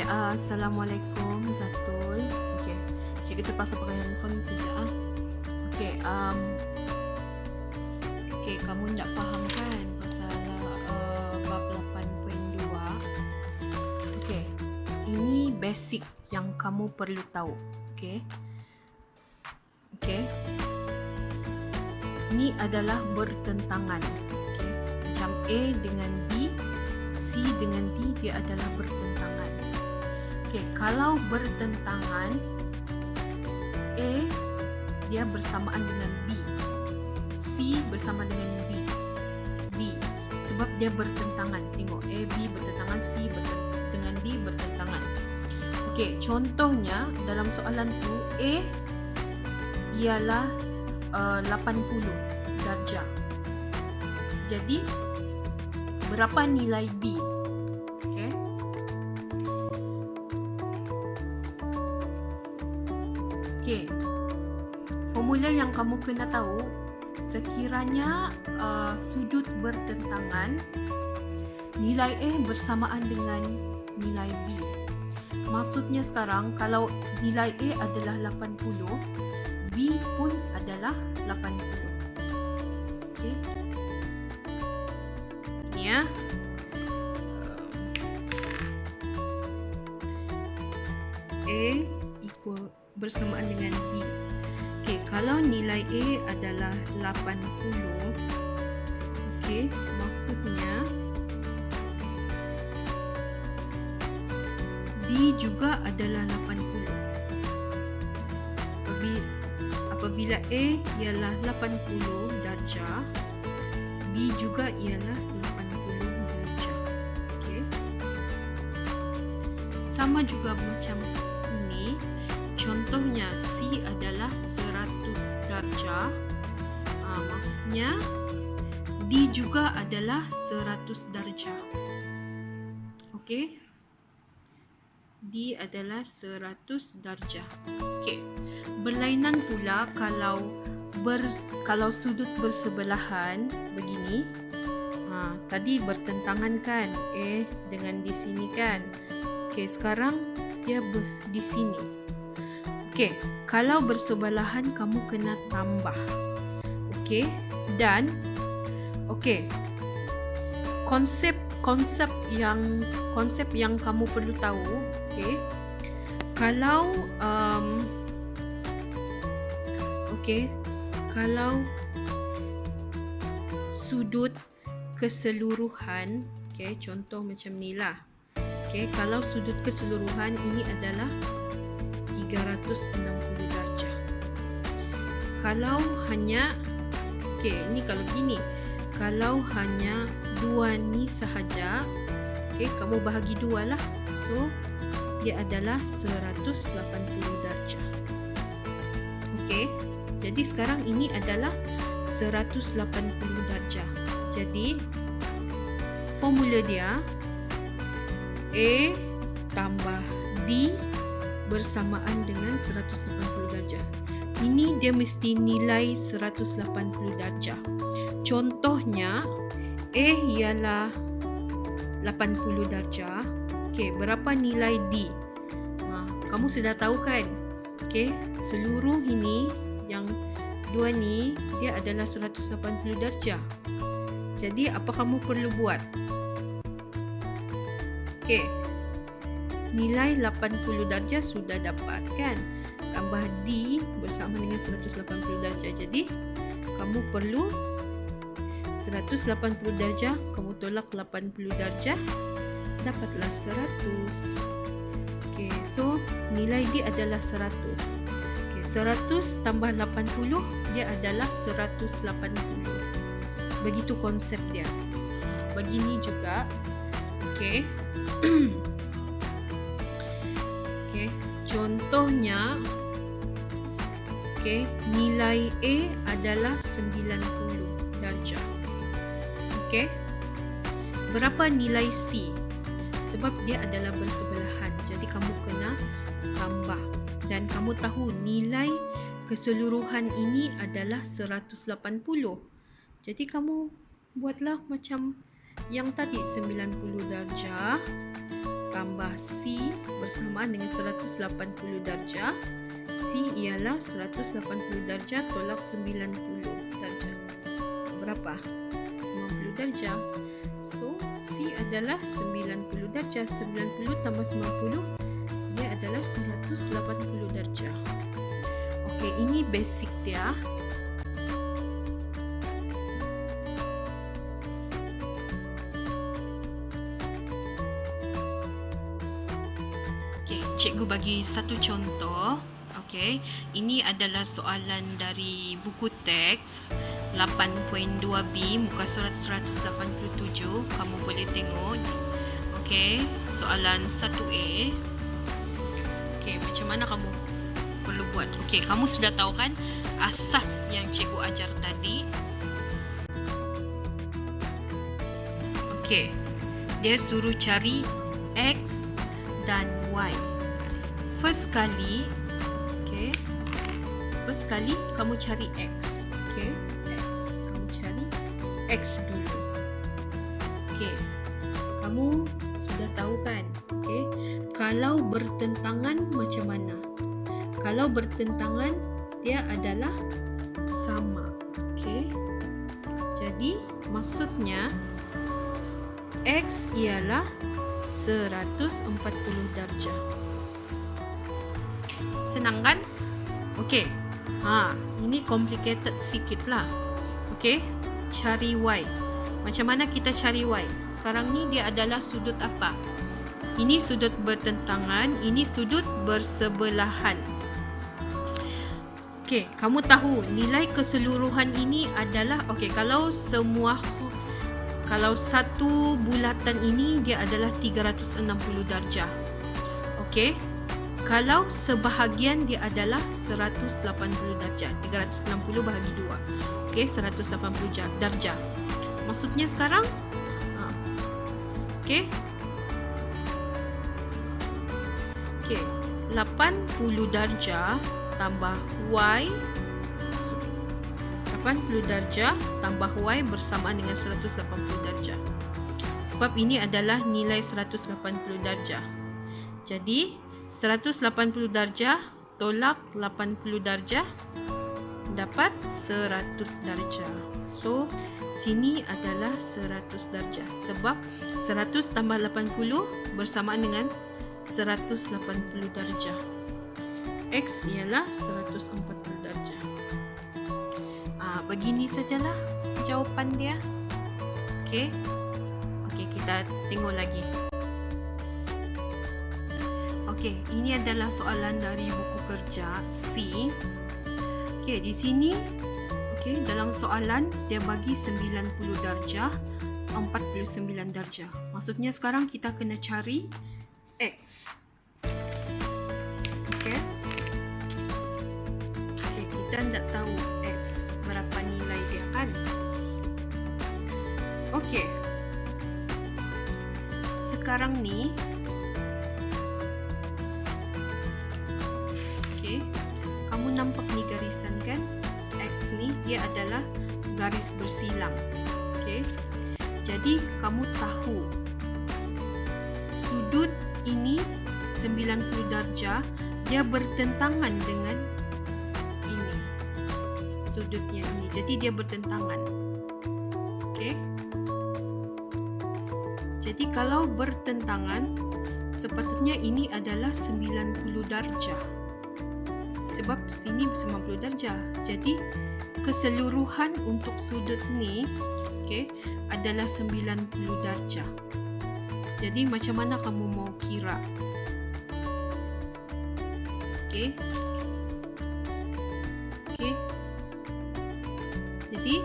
Assalamualaikum Zatul. Okey, cikgu terpaksa pakai handphone sekejap. Okey, kamu tak faham kan pasal bab 8.2? Okey, ini basic yang kamu perlu tahu. Okey. Ini adalah bertentangan. Okey, macam A dengan B, C dengan D, dia adalah bertentangan. Okey, kalau bertentangan, A dia bersamaan dengan B, C bersama dengan D, sebab dia bertentangan. Tengok, A, B bertentangan, C dengan D bertentangan. Okey, contohnya dalam soalan tu, A ialah 80 darjah. Jadi, berapa nilai B? Okey, formula yang kamu kena tahu, sekiranya sudut bertentangan, nilai A bersamaan dengan nilai B. Maksudnya sekarang, kalau nilai A adalah 80, B pun adalah 80. Okey. Ini ya. A equal bersamaan dengan B. Okey, kalau nilai A adalah 80, okey, maksudnya B juga adalah 80. Apabila A ialah 80 darjah, B juga ialah 80 darjah. Okey. Sama juga macam ini. Contohnya C adalah 100 darjah. Maksudnya D juga adalah 100 darjah. Okey. D adalah 100 darjah. Okey. Berlainan pula kalau sudut bersebelahan begini. Tadi bertentangan kan A dengan di sini kan. Okey, sekarang dia di sini. Okey, kalau bersebelahan kamu kena tambah. Okey, dan konsep yang kamu perlu tahu, kalau sudut keseluruhan, contoh macam ni lah. Kalau sudut keseluruhan ini adalah 360 darjah. Kalau hanya ini kalau gini, kalau hanya dua ni sahaja, kamu bahagi dua lah. So dia adalah 180 darjah. Jadi sekarang ini adalah 180 darjah. Jadi formula dia A tambah D bersamaan dengan 180 darjah. Ini dia mesti nilai 180 darjah. Contohnya A ialah 80 darjah. Berapa nilai D? Kamu sudah tahu kan? Seluruh ini, yang dua ni, dia adalah 180 darjah. Jadi apa kamu perlu buat? Nilai 80 darjah sudah dapat kan? Tambah D bersama dengan 180 darjah. Jadi kamu perlu 180 darjah, kamu tolak 80 darjah, dapatlah 100. So nilai D adalah 100. 100 tambah 80, dia adalah 180. Begitu konsep dia. Begini juga. Contohnya, nilai A adalah 90 darjah. Berapa nilai C? Sebab dia adalah bersebelahan, jadi kamu kena tambah. Dan kamu tahu nilai keseluruhan ini adalah 180. Jadi kamu buatlah macam yang tadi, 90 darjah tambah C bersamaan dengan 180 darjah. C ialah 180 darjah tolak 90 darjah. Berapa? 90 darjah. So, C adalah 90 darjah. 90 tambah 90, dia adalah 180 darjah. Okey, ini basic dia. Okey, cikgu bagi satu contoh. Okey, ini adalah soalan dari buku teks 8.2b muka surat 187. Kamu boleh tengok. Okey, soalan 1A. Okey, macam mana kamu perlu buat? Okey, kamu sudah tahu kan asas yang cikgu ajar tadi? Okey, dia suruh cari X dan Y. First kali kamu cari X. Okey, X. Kamu cari X dulu. Okey. Kamu sudah tahu kan? Okey. Kalau bertentangan macam mana? Kalau bertentangan dia adalah sama. Okey. Jadi maksudnya X ialah 140 darjah. Senang kan? Okey. Ini complicated sikit lah. Okey. Cari Y. Macam mana kita cari Y? Sekarang ni dia adalah sudut apa? Ini sudut bertentangan, ini sudut bersebelahan. Okey, kamu tahu nilai keseluruhan ini adalah kalau satu bulatan ini dia adalah 360 darjah. Okey. Kalau sebahagian dia adalah 180 darjah. 360 bahagi 2. Okey, 180 darjah. Maksudnya sekarang Okey. 80 darjah tambah Y 80 darjah tambah Y bersamaan dengan 180 darjah. Sebab ini adalah nilai 180 darjah. Jadi 180 darjah tolak 80 darjah dapat 100 darjah. So, sini adalah 100 darjah. Sebab 100 tambah 80 bersamaan dengan 180 darjah. X ialah 140 darjah. Begini sajalah jawapan dia. Okey. Okey, kita tengok lagi. Okey, ini adalah soalan dari buku kerja C. Okey, di sini dalam soalan dia bagi 90 darjah, 49 darjah. Maksudnya sekarang kita kena cari X. Okey, kita tidak tahu X berapa nilai dia kan? Okey. Sekarang ni kamu nampak ni garisan kan? X ni dia adalah garis bersilang. Okey. Jadi kamu tahu sudut ini 90 darjah dia bertentangan dengan ini. Sudutnya ini. Jadi dia bertentangan. Okey. Jadi kalau bertentangan sepatutnya ini adalah 90 darjah. Sebab sini 90 darjah. Jadi keseluruhan untuk sudut ni adalah 90 darjah. Jadi macam mana kamu mau kira? Okey. Jadi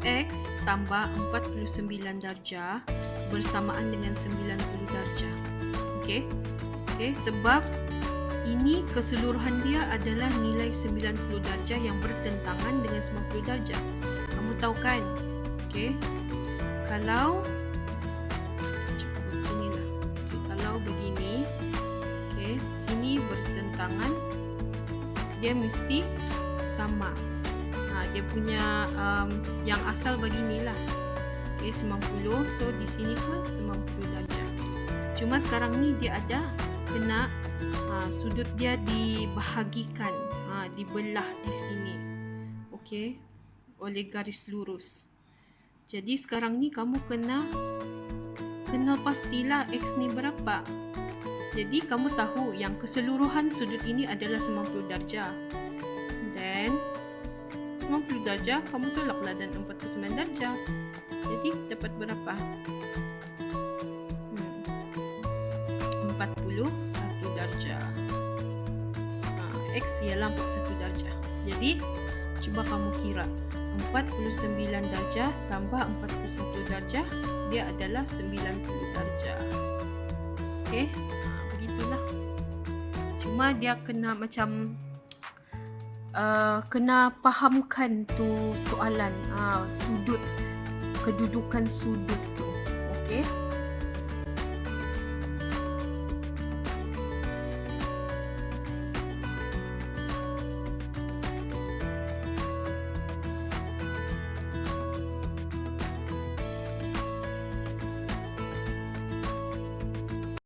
X tambah 49 darjah bersamaan dengan 90 darjah. Okey. Sebab ini keseluruhan dia adalah nilai 90 darjah yang bertentangan dengan 90 darjah. Kamu tahu kan? Kalau sinilah. Kalau begini, sini bertentangan, dia mesti sama. Dia punya yang asal beginilah. Okey, 90. So di sini pun 90 darjah. Cuma sekarang ni dia ada kena sudut dia dibahagikan, dibelah di sini. Okey, oleh garis lurus. Jadi sekarang ni kamu kena pastilah X ni berapa. Jadi kamu tahu yang keseluruhan sudut ini adalah 90 darjah. Then 90 darjah kamu tolaklah dan 49 darjah. Jadi dapat berapa? 41 darjah. X ialah 41 darjah. Jadi cuba kamu kira 49 darjah tambah 41 darjah, dia adalah 90 darjah. Okey, begitulah. Cuma dia kena macam kena fahamkan tu soalan, sudut, kedudukan sudut tu. Okey.